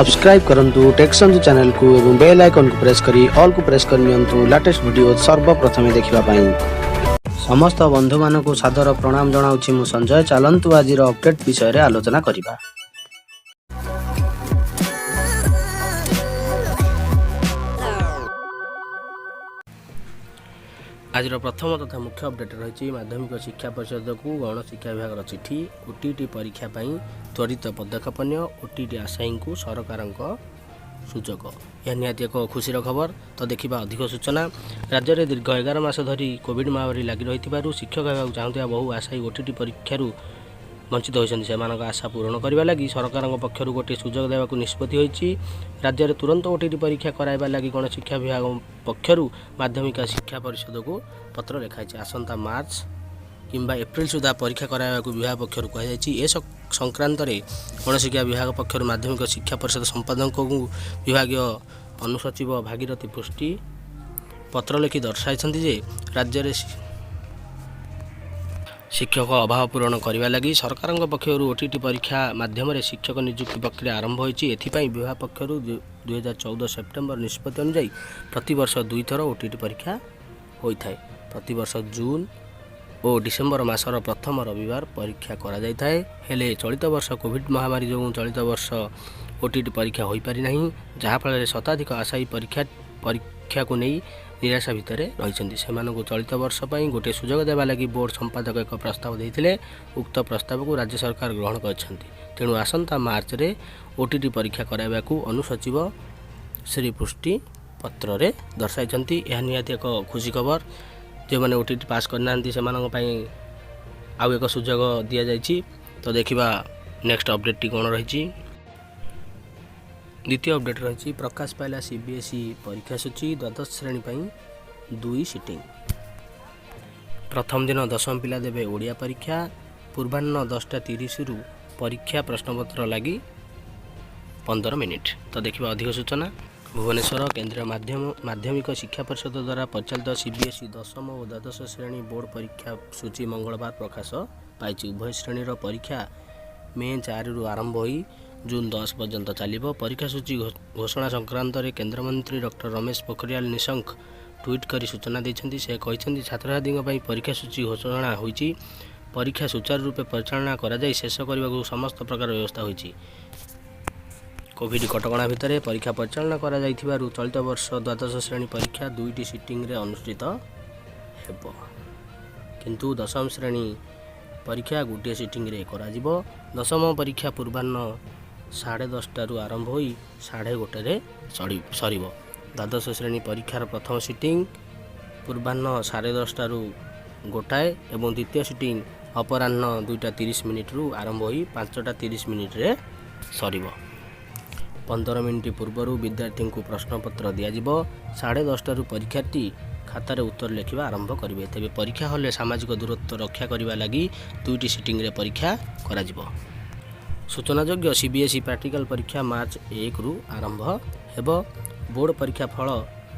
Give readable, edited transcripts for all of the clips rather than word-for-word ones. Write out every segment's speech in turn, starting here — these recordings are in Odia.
सब्सक्राइब करंतु टेक्संज चैनल को एवं बेल आइकन को प्रेस करी ऑल को प्रेस करनियंतु लेटेस्ट वीडियो सर्वप्रथमे देखिबा पई। समस्त बंधु मानकु सादर प्रणाम जणाउछि मु संजय। चलंतु आजिर अपडेट विषय रे आलोचना करिबा। आज प्रथम तथा मुख्य अपडेट रही माध्यमिक शिक्षा परिषद को गण शिक्षा विभाग चिठी ओटीटी परीक्षा त्वरित पदक्षेप ओटीटी आशायी को सरकार सूचक। यह निहाती एक खुशी खबर। तो देखा अधिक सूचना। राज्य में दीर्घ 11 मास धरी कोविड महामारी लगी रही शिक्षक होगा चाहूया बहु आशायी ओटीटी परीक्षार वंचित होती से आशा पूरण करने लगी सरकार पक्षर गोटे सुजोग देवाक निष्पत्ति होती। राज्य में तुरंत ओटीटी परीक्षा कराइबा लगी गण शिक्षा विभाग पक्षर माध्यमिक शिक्षा परिषद को पत्र लिखाई। आसंता मार्च किंबा एप्रिल सुधा परीक्षा कराइबा विभाग पक्षर कहुई। संक्रांत गण शिक्षा विभाग पक्षर माध्यमिक शिक्षा परिषद संपादक को विभाग अनुसचिव भागीरथी पृष्टि पत्र लिखि दर्शाई राज्य में शिक्षक अभाव पूरण करने लगी सरकार पक्षर ओटीटी परीक्षा माध्यम शिक्षक नियुक्ति प्रक्रिया आरंभ होती। एथिपाई विभाग पक्षर 2014 सेप्टेम्बर निष्पत्ति अनुଯାयी प्रतिवर्ष 2 थर ओटीटी परीक्षा होता है। प्रतिवर्ष जून और डिसेम्बर मासर प्रथम रविवार परीक्षा करा जायथाए। हेले चलित वर्ष कोविड महामारी जो चलित वर्ष ओटीटी परीक्षा हो पारि नहीं, जहाँफल शताधिक आशायी परीक्षा को नहीं निराशा भितर रही से चलित वर्ष पर गोटे सुजोग देवा लगी बोर्ड संपादक एक प्रस्ताव देते। उक्त प्रस्ताव को राज्य सरकार ग्रहण कर तेणु आसंता मार्च रे ओटीटी परीक्षा कराइबा अनुसचिव श्री पृष्टि पत्र रे दर्शाई। यह निहाती एक खुशी खबर। जो मैंने ओटीटी पास करना से आउ एक सुजोग दि जाइए। तो देखा नेक्स्ट अपडेट कौन रही। द्वितीय अपडेट रही प्रकाश पाइला सीबीएसई परीक्षा सूची द्वादश श्रेणी 2 सिटिंग। प्रथम दिन 10वीं पिला देवे ओडिया परीक्षा। पूर्वाह्न 10:30 रु परीक्षा प्रश्नपत्र लगी 15 मिनिट। तो देखा अधिक सूचना। भुवनेश्वर केंद्रीय माध्यमिक शिक्षा परिषद द्वारा परिचालित सीबीएसई 10वीं और द्वादश श्रेणी बोर्ड परीक्षा सूची मंगलवार प्रकाश पाई। उभय श्रेणी परीक्षा मे 4 रु आरंभ हो जून 10 पर्यंत चलो। परीक्षा सूची घोषणा संक्रांत में केन्द्रमंत्री डॉक्टर रमेश पोखरियाल निशंक ट्वीट कर सूचना देते। से कहते छात्रछात्री परीक्षा सूची घोषणा होती। परीक्षा सुचारू रूपे परिचालना कराई शेष करने को समस्त प्रकार व्यवस्था होती। कोविड कटकणा भितर परीक्षा परिचालना करा चलित वर्ष द्वादश श्रेणी परीक्षा 2टी सिटिंग रे अनुष्ठित हेब, किंतु दशम श्रेणी परीक्षा गोटे सिटिंग रे करा जिवो। दशम परीक्षा पूर्वाह्न 10:30 आरंभ हो 1:30 सर। द्वादश श्रेणी परीक्षार प्रथम सिटिंग पूर्वाह्न 10:30 गोटाए और द्वितीय सिटिंग अपराह्न 2:30 रु आरंभ हो 5:30 रे सर। 15 मिनिट पूर्व विद्यार्थी को प्रश्नपत्र दिज्व। 10:30 परीक्षार्थी खातार उत्तर लिखा आरंभ करेंगे। तेज परीक्षा हॉल सामाजिक दूरत्व रक्षा करने लगी 2टी सिटिंग रे परीक्षा करा जिवो। सूचनायोग्य सीबीएसई प्रैक्टिकल परीक्षा मार्च 1 रु आरंभ हेब। बोर्ड परीक्षा फल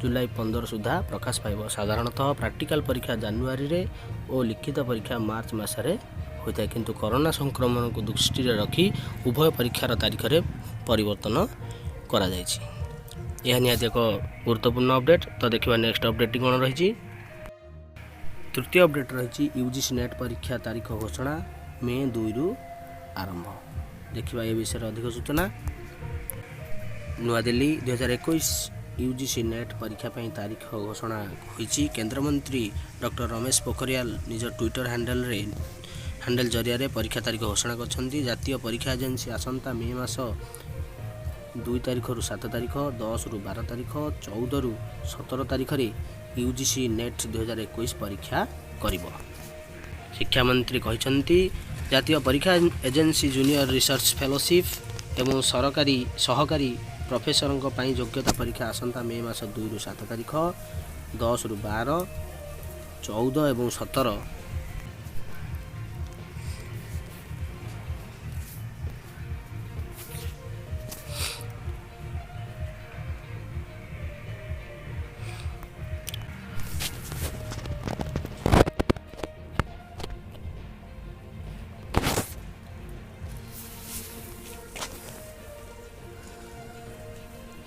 जुलाई 15 सुधा प्रकाश पाइब। साधारणतः प्रैक्टिकल परीक्षा जानुआरी रे और लिखित परीक्षा मार्च मासरे होता है, किंतु कोरोना संक्रमण को दृष्टि रखी उभय परीक्षार तारीख में परिवर्तन करा जायछि। यह निहाती एक गुरुत्वपूर्ण अपडेट। तो देखा नेक्स्ट अपडेट कौन रही। तृतीय अपडेट रही यूजीसी नेट परीक्षा तारीख घोषणा मे 2 रु आरंभ। देखा ये विषय अधिक सूचना। नुआदिल्ली 2021 यूजीसी नेट परीक्षा तारीख घोषणा होती। केन्द्रमंत्री डॉक्टर रमेश पोखरियाल निज ट्विटर हैंडल जरिया परीक्षा तारीख घोषणा कर। जातीय परीक्षा एजेंसी आसंता मे मास 2 तारीख रु 7 तारीख, 10 रु 12 तारीख, 14 रु 17 तारीख रे यूजीसी नेट 2021 परीक्षा करिबो। शिक्षा मंत्री कहते जातीय परीक्षा एजेंसी जूनियर रिसर्च फेलोशिप एवं सहकारी प्रोफेसरों पर योग्यता परीक्षा आसंता मे मास 2 रु 7 तारीख, 10 रु 12, 14 एवं 17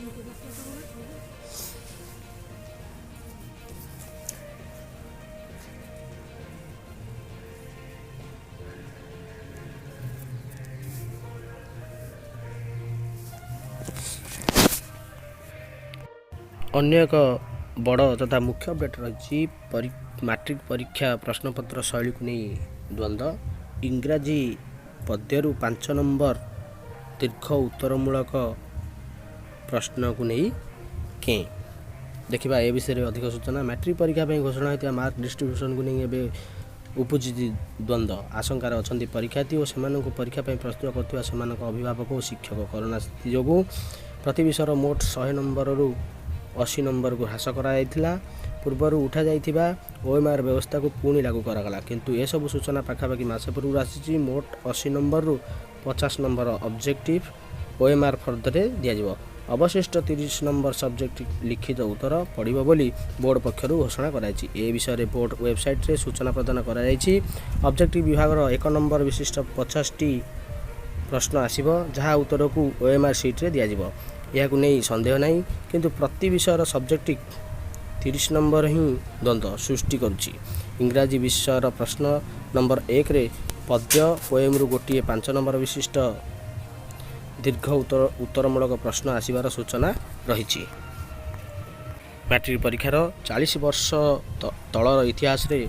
ଅନ୍ୟ ଏକ ବଡ଼ ତଥା ମୁଖ୍ୟ ଅପଡେଟ୍ ରହିଛି ମାଟ୍ରିକ ପରୀକ୍ଷା ପ୍ରଶ୍ନପତ୍ର ଶୈଳୀକୁ ନେଇ ଦ୍ୱନ୍ଦ୍ୱ। ଇଂରାଜୀ ପଦ୍ୟରୁ 5 ନମ୍ବର ଦୀର୍ଘ ଉତ୍ତରମୂଳକ ପ୍ରଶ୍ନକୁ ନେଇ କେଁ ଦେଖିବା ଏ ବିଷୟରେ ଅଧିକ ସୂଚନା। ମାଟ୍ରିକ ପରୀକ୍ଷା ପାଇଁ ଘୋଷଣା ହୋଇଥିବା ମାର୍କ ଡିଷ୍ଟ୍ରିବ୍ୟୁସନକୁ ନେଇ ଏବେ ଉପୁଜିଛି ଦ୍ୱନ୍ଦ୍ୱ। ଆଶଙ୍କାରେ ଅଛନ୍ତି ପରୀକ୍ଷାର୍ଥୀ ଓ ସେମାନଙ୍କୁ ପରୀକ୍ଷା ପାଇଁ ପ୍ରସ୍ତୁତ କରୁଥିବା ସେମାନଙ୍କ ଅଭିଭାବକ ଓ ଶିକ୍ଷକ। କରୋନା ସ୍ଥିତି ଯୋଗୁଁ ପ୍ରତି ବିଷୟର ମୋଟ 100 ନମ୍ବରରୁ 80 ନମ୍ବରକୁ ହ୍ରାସ କରାଯାଇଥିଲା। ପୂର୍ବରୁ ଉଠାଯାଇଥିବା OMR ବ୍ୟବସ୍ଥାକୁ ପୁଣି ଲାଗୁ କରାଗଲା, କିନ୍ତୁ ଏସବୁ ସୂଚନା ପାଖାପାଖି ମାସେ ପୂର୍ବରୁ ଆସିଛି। ମୋଟ 80 ନମ୍ବରରୁ 50 ନମ୍ବର ଅବଜେକ୍ଟିଭ OMR ଫର୍ଦ୍ଦରେ ଦିଆଯିବ। ଅବଶିଷ୍ଟ 30 ନମ୍ବର ସବଜେକ୍ଟ ଲିଖିତ ଉତ୍ତର ପଡ଼ିବ ବୋଲି ବୋର୍ଡ଼ ପକ୍ଷରୁ ଘୋଷଣା କରାଯାଇଛି। ଏ ବିଷୟରେ ବୋର୍ଡ଼ ୱେବସାଇଟ୍ରେ ସୂଚନା ପ୍ରଦାନ କରାଯାଇଛି। ଅବଜେକ୍ଟିଭ ବିଭାଗର 1 ନମ୍ବର ବିଶିଷ୍ଟ 50ଟି ପ୍ରଶ୍ନ ଆସିବ, ଯାହା ଉତ୍ତରକୁ OMR ସିଟ୍ରେ ଦିଆଯିବ। ଏହାକୁ ନେଇ ସନ୍ଦେହ ନାହିଁ, କିନ୍ତୁ ପ୍ରତି ବିଷୟର ସବଜେକ୍ଟିଭ 30 ନମ୍ବର ହିଁ ଦ୍ୱନ୍ଦ୍ୱ ସୃଷ୍ଟି କରୁଛି। ଇଂରାଜୀ ବିଷୟର ପ୍ରଶ୍ନ ନମ୍ବର 1ରେ ପଦ୍ୟ ପୋଏମରୁ ଗୋଟିଏ 5 ନମ୍ବର ବିଶିଷ୍ଟ ଦୀର୍ଘ ଉତ୍ତରମୂଳକ ପ୍ରଶ୍ନ ଆସିବାର ସୂଚନା ରହିଛି। ମାଟ୍ରିକ ପରୀକ୍ଷାର 40 ବର୍ଷ ତଳର ଇତିହାସରେ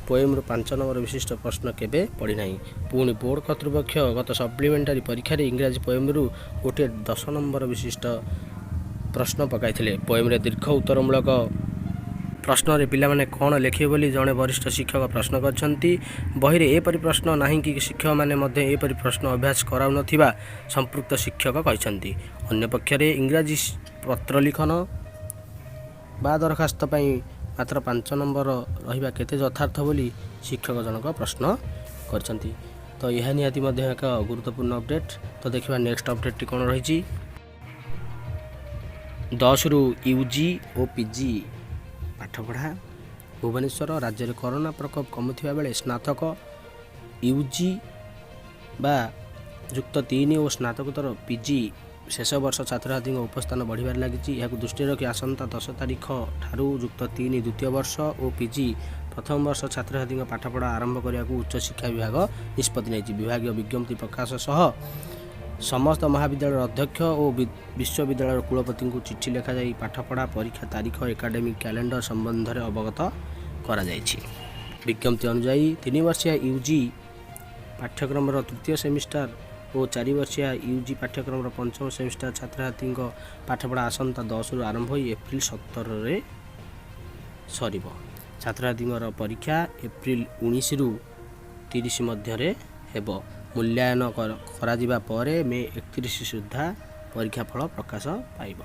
ପୋଏମରୁ 5 ନମ୍ବର ବିଶିଷ୍ଟ ପ୍ରଶ୍ନ କେବେ ପଡ଼ିନାହିଁ। ପୁଣି ବୋର୍ଡ଼ କର୍ତ୍ତୃପକ୍ଷ ଗତ ସପ୍ଲିମେଣ୍ଟାରୀ ପରୀକ୍ଷାରେ ଇଂରାଜୀ ପୋଏମରୁ ଗୋଟିଏ 10 ନମ୍ବର ବିଶିଷ୍ଟ ପ୍ରଶ୍ନ ପକାଇଥିଲେ। ପୋଏମରେ ଦୀର୍ଘ ଉତ୍ତରମୂଳକ ପ୍ରଶ୍ନରେ ପିଲାମାନେ କ'ଣ ଲେଖିବେ ବୋଲି ଜଣେ ବରିଷ୍ଠ ଶିକ୍ଷକ ପ୍ରଶ୍ନ କରିଛନ୍ତି। ବହିରେ ଏପରି ପ୍ରଶ୍ନ ନାହିଁ କି ଶିକ୍ଷକମାନେ ମଧ୍ୟ ଏପରି ପ୍ରଶ୍ନ ଅଭ୍ୟାସ କରାଉନଥିବା ସମ୍ପୃକ୍ତ ଶିକ୍ଷକ କହିଛନ୍ତି। ଅନ୍ୟପକ୍ଷରେ ଇଂରାଜୀ ପତ୍ର ଲିଖନ ବା ଦରଖାସ୍ତ ପାଇଁ ମାତ୍ର 5 ନମ୍ବର ରହିବା କେତେ ଯଥାର୍ଥ ବୋଲି ଶିକ୍ଷକ ଜଣକ ପ୍ରଶ୍ନ କରିଛନ୍ତି। ତ ଏହା ନିହାତି ମଧ୍ୟ ଏକ ଗୁରୁତ୍ୱପୂର୍ଣ୍ଣ ଅପଡେଟ୍। ତ ଦେଖିବା ନେକ୍ସଟ ଅପଡେଟ୍ଟି କ'ଣ ରହିଛି। 10ରୁ UG ଓ PG ପାଠପଢ଼ା। ଭୁବନେଶ୍ୱର ରାଜ୍ୟରେ କରୋନା ପ୍ରକୋପ କମୁଥିବା ବେଳେ ସ୍ନାତକ UG ବା ଯୁକ୍ତ 3 ଓ ସ୍ନାତକୋତ୍ତର PG ଶେଷ ବର୍ଷ ଛାତ୍ରଛାତ୍ରୀଙ୍କ ଉପସ୍ଥାନ ବଢ଼ିବାରେ ଲାଗିଛି। ଏହାକୁ ଦୃଷ୍ଟିରେ ରଖି ଆସନ୍ତା 10 ତାରିଖ ଠାରୁ ଯୁକ୍ତ 3 ଦ୍ୱିତୀୟ ବର୍ଷ ଓ PG ପ୍ରଥମ ବର୍ଷ ଛାତ୍ରଛାତ୍ରୀଙ୍କ ପାଠପଢ଼ା ଆରମ୍ଭ କରିବାକୁ ଉଚ୍ଚଶିକ୍ଷା ବିଭାଗ ନିଷ୍ପତ୍ତି ନେଇଛି। ବିଭାଗୀୟ ବିଜ୍ଞପ୍ତି ପ୍ରକାଶ ସହ ସମସ୍ତ ମହାବିଦ୍ୟାଳୟର ଅଧ୍ୟକ୍ଷ ଓ ବିଶ୍ୱବିଦ୍ୟାଳୟର କୁଳପତିଙ୍କୁ ଚିଠି ଲେଖାଯାଇ ପାଠପଢ଼ା, ପରୀକ୍ଷା ତାରିଖ, ଏକାଡେମିକ୍ କ୍ୟାଲେଣ୍ଡର ସମ୍ବନ୍ଧରେ ଅବଗତ କରାଯାଇଛି। ବିଜ୍ଞପ୍ତି ଅନୁଯାୟୀ 3 ବର୍ଷିଆ UG ପାଠ୍ୟକ୍ରମର ତୃତୀୟ ସେମିଷ୍ଟାର ଓ 4 ବର୍ଷିଆ UG ପାଠ୍ୟକ୍ରମର ପଞ୍ଚମ ସେମିଷ୍ଟାର ଛାତ୍ରଛାତ୍ରୀଙ୍କ ପାଠପଢ଼ା ଆସନ୍ତା 10ରୁ ଆରମ୍ଭ ହୋଇ ଏପ୍ରିଲ 17ରେ ସରିବ। ଛାତ୍ରଛାତ୍ରୀଙ୍କର ପରୀକ୍ଷା ଏପ୍ରିଲ 19ରୁ 30 ମଧ୍ୟରେ ହେବ। ମୂଲ୍ୟାୟନ କରାଯିବା ପରେ ମେ 31 ସୁଦ୍ଧା ପରୀକ୍ଷା ଫଳ ପ୍ରକାଶ ପାଇବ।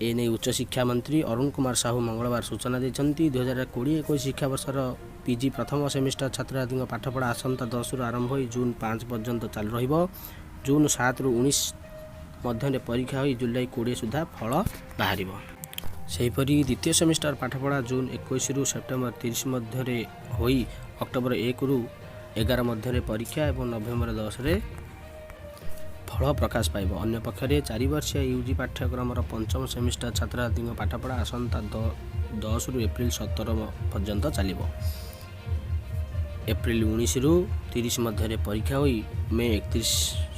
ଏନେଇ ଉଚ୍ଚଶିକ୍ଷା ମନ୍ତ୍ରୀ ଅରୁଣ କୁମାର ସାହୁ ମଙ୍ଗଳବାର ସୂଚନା ଦେଇଛନ୍ତି। 2020-21 ଶିକ୍ଷାବର୍ଷର PG ପ୍ରଥମ ସେମିଷ୍ଟାର ଛାତ୍ରଛାତ୍ରୀଙ୍କ ପାଠପଢ଼ା ଆସନ୍ତା 10ରୁ ଆରମ୍ଭ ହୋଇ ଜୁନ 5 ପର୍ଯ୍ୟନ୍ତ ଚାଲୁ ରହିବ। ଜୁନ 7ରୁ 19 ମଧ୍ୟରେ ପରୀକ୍ଷା ହୋଇ ଜୁଲାଇ 20 ସୁଦ୍ଧା ଫଳ ବାହାରିବ। ସେହିପରି ଦ୍ୱିତୀୟ ସେମିଷ୍ଟାର ପାଠପଢ଼ା ଜୁନ 21ରୁ ସେପ୍ଟେମ୍ବର 30 ମଧ୍ୟରେ ହୋଇ ଅକ୍ଟୋବର 1ରୁ 11 ମଧ୍ୟରେ ପରୀକ୍ଷା ଏବଂ ନଭେମ୍ବର 10ରେ ଫଳ ପ୍ରକାଶ ପାଇବ। ଅନ୍ୟପକ୍ଷରେ 4 ବର୍ଷିଆ UG ପାଠ୍ୟକ୍ରମର ପଞ୍ଚମ ସେମିଷ୍ଟାର ଛାତ୍ରଛାତ୍ରୀଙ୍କ ପାଠପଢ଼ା ଆସନ୍ତା 10ରୁ ଏପ୍ରିଲ 17 ପର୍ଯ୍ୟନ୍ତ ଚାଲିବ। ଏପ୍ରିଲ 19ରୁ 30 ମଧ୍ୟରେ ପରୀକ୍ଷା ହୋଇ ମେ 31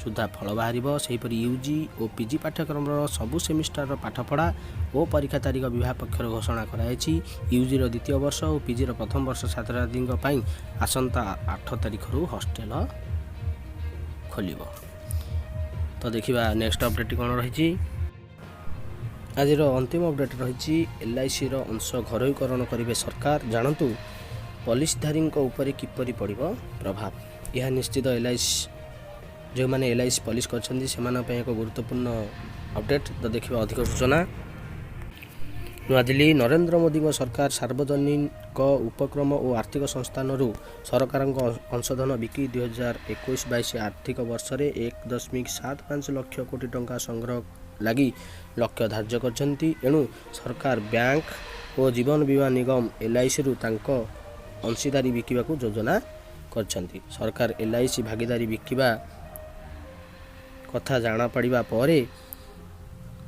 ସୁଦ୍ଧା ଫଳ ବାହାରିବ। ସେହିପରି UG ଓ PG ପାଠ୍ୟକ୍ରମର ସବୁ ସେମିଷ୍ଟାରର ପାଠପଢ଼ା ଓ ପରୀକ୍ଷା ତାରିଖ ବିଭାଗ ପକ୍ଷରୁ ଘୋଷଣା କରାଯାଇଛି। UGର ଦ୍ୱିତୀୟ ବର୍ଷ ଓ PGର ପ୍ରଥମ ବର୍ଷ ଛାତ୍ରଛାତ୍ରୀଙ୍କ ପାଇଁ ଆସନ୍ତା 8 ତାରିଖରୁ ହଷ୍ଟେଲ ଖୋଲିବ। ତ ଦେଖିବା ନେକ୍ସଟ ଅପଡେଟ୍ କ'ଣ ରହିଛି। ଆଜିର ଅନ୍ତିମ ଅପଡେଟ୍ ରହିଛି LICର ଅଂଶ ଘରୋଇକରଣ କରିବେ ସରକାର, ଜାଣନ୍ତୁ ପଲିସିଧାରୀଙ୍କ ଉପରେ କିପରି ପଡ଼ିବ ପ୍ରଭାବ। ଏହା ନିଶ୍ଚିତ ଯେଉଁମାନେ LIC ପଲିସି କରିଛନ୍ତି ସେମାନଙ୍କ ପାଇଁ ଏକ ଗୁରୁତ୍ୱପୂର୍ଣ୍ଣ ଅପଡେଟ୍। ତ ଦେଖିବା ଅଧିକ ସୂଚନା। ନୂଆଦିଲ୍ଲୀ ନରେନ୍ଦ୍ର ମୋଦିଙ୍କ ସରକାର ସାର୍ବଜନୀକ ଉପକ୍ରମ ଓ ଆର୍ଥିକ ସଂସ୍ଥାନରୁ ସରକାରଙ୍କ ଅଂଶଧନ ବିକି 2021-22 ଆର୍ଥିକ ବର୍ଷରେ 1.75 ଲକ୍ଷ କୋଟି ଟଙ୍କା ସଂଗ୍ରହ ଲାଗି ଲକ୍ଷ୍ୟ ଧାର୍ଯ୍ୟ କରିଛନ୍ତି। ଏଣୁ ସରକାର ବ୍ୟାଙ୍କ ଓ ଜୀବନ ବୀମା ନିଗମ LICରୁ ତାଙ୍କ ଅଂଶୀଦାରୀ ବିକିବାକୁ ଯୋଜନା କରିଛନ୍ତି। ସରକାର LIC ଭାଗିଦାରୀ ବିକିବା କଥା ଜଣାପଡ଼ିବା ପରେ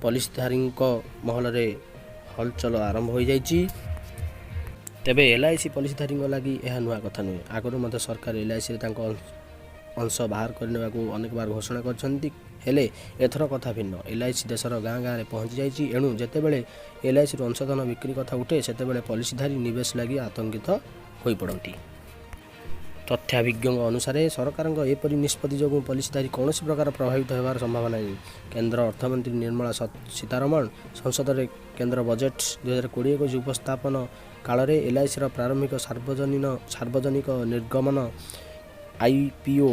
ପଲିସିଧାରୀଙ୍କ ମହଲରେ ହଲଚଲ ଆରମ୍ଭ ହୋଇଯାଇଛି। ତେବେ LIC ପଲିସିଧାରୀଙ୍କ ଲାଗି ଏହା ନୂଆ କଥା ନୁହେଁ। ଆଗରୁ ମଧ୍ୟ ସରକାର LICରେ ତାଙ୍କ ଅଂଶ ବାହାର କରିନେବାକୁ ଅନେକ ବାର ଘୋଷଣା କରିଛନ୍ତି। ହେଲେ ଏଥର କଥା ଭିନ୍ନ। LIC ଦେଶର ଗାଁ ଗାଁରେ ପହଞ୍ଚି ଯାଇଛି। ଏଣୁ ଯେତେବେଳେ LICରୁ ଅଂଶଧନ ବିକ୍ରି କଥା ଉଠେ ସେତେବେଳେ ପଲିସିଧାରୀ ନିବେଶ ଲାଗି ଆତଙ୍କିତ ହୋଇପଡ଼ନ୍ତି। ତଥ୍ୟାଭିଜ୍ଞଙ୍କ ଅନୁସାରେ ସରକାରଙ୍କ ଏପରି ନିଷ୍ପତ୍ତି ଯୋଗୁଁ ପଲିସିଧାରୀ କୌଣସି ପ୍ରକାର ପ୍ରଭାବିତ ହେବାର ସମ୍ଭାବନା ନାହିଁ। କେନ୍ଦ୍ର ଅର୍ଥମନ୍ତ୍ରୀ ନିର୍ମଳା ସୀତାରମଣ ସଂସଦରେ କେନ୍ଦ୍ର ବଜେଟ୍ 2020-21 ଉପସ୍ଥାପନ କାଳରେ LICର ପ୍ରାରମ୍ଭିକ ସାର୍ବଜନିକ ନିର୍ଗମନ IPO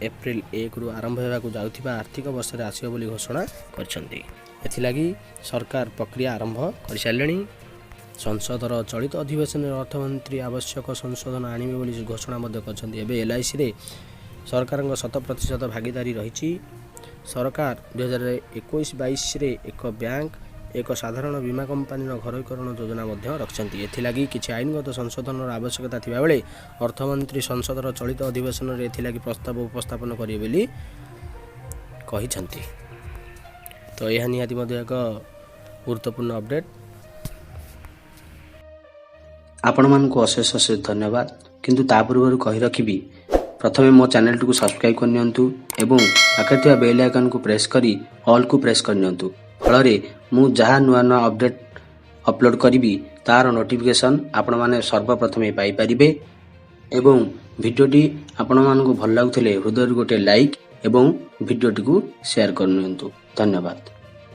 ଏପ୍ରିଲ 1ରୁ ଆରମ୍ଭ ହେବାକୁ ଯାଉଥିବା ଆର୍ଥିକ ବର୍ଷରେ ଆସିବ ବୋଲି ଘୋଷଣା କରିଛନ୍ତି। ଏଥିଲାଗି ସରକାର ପ୍ରକ୍ରିୟା ଆରମ୍ଭ କରିସାରିଲେଣି। ସଂସଦର ଚଳିତ ଅଧିବେଶନରେ ଅର୍ଥମନ୍ତ୍ରୀ ଆବଶ୍ୟକ ସଂଶୋଧନ ଆଣିବେ ବୋଲି ଘୋଷଣା ମଧ୍ୟ କରିଛନ୍ତି। ଏବେ LICରେ ସରକାରଙ୍କ 100% ଭାଗିଦାରୀ ରହିଛି। ସରକାର 2021-22ରେ ଏକ ବ୍ୟାଙ୍କ, ଏକ ସାଧାରଣ ବୀମା କମ୍ପାନୀର ଘରୋଇକରଣ ଯୋଜନା ମଧ୍ୟ ରଖିଛନ୍ତି। ଏଥିଲାଗି କିଛି ଆଇନଗତ ସଂଶୋଧନର ଆବଶ୍ୟକତା ଥିବାବେଳେ ଅର୍ଥମନ୍ତ୍ରୀ ସଂସଦର ଚଳିତ ଅଧିବେଶନରେ ଏଥିଲାଗି ପ୍ରସ୍ତାବ ଉପସ୍ଥାପନ କରିବେ ବୋଲି କହିଛନ୍ତି। ତ ଏହା ନିହାତି ମଧ୍ୟ ଏକ ଗୁରୁତ୍ୱପୂର୍ଣ୍ଣ ଅପଡେଟ୍। ଆପଣମାନଙ୍କୁ ଅଶେଷ ଧନ୍ୟବାଦ। କିନ୍ତୁ ତା ପୂର୍ବରୁ କହି ରଖିବି, ପ୍ରଥମେ ମୋ ଚ୍ୟାନେଲଟିକୁ ସବସ୍କ୍ରାଇବ୍ କରିନିଅନ୍ତୁ ଏବଂ ପାଖରେ ଥିବା ବେଲ୍ ଆଇକନ୍କୁ ପ୍ରେସ୍ କରି ଅଲ୍କୁ ପ୍ରେସ୍ କରିନିଅନ୍ତୁ। ଫଳରେ ମୁଁ ଯାହା ନୂଆ ନୂଆ ଅପଡେଟ୍ ଅପଲୋଡ଼ କରିବି ତାର ନୋଟିଫିକେସନ୍ ଆପଣମାନେ ସର୍ବପ୍ରଥମେ ପାଇପାରିବେ। ଏବଂ ଭିଡ଼ିଓଟି ଆପଣମାନଙ୍କୁ ଭଲ ଲାଗୁଥିଲେ ହୃଦୟରୁ ଗୋଟିଏ ଲାଇକ୍ ଏବଂ ଭିଡ଼ିଓଟିକୁ ସେୟାର କରିନିଅନ୍ତୁ। ଧନ୍ୟବାଦ।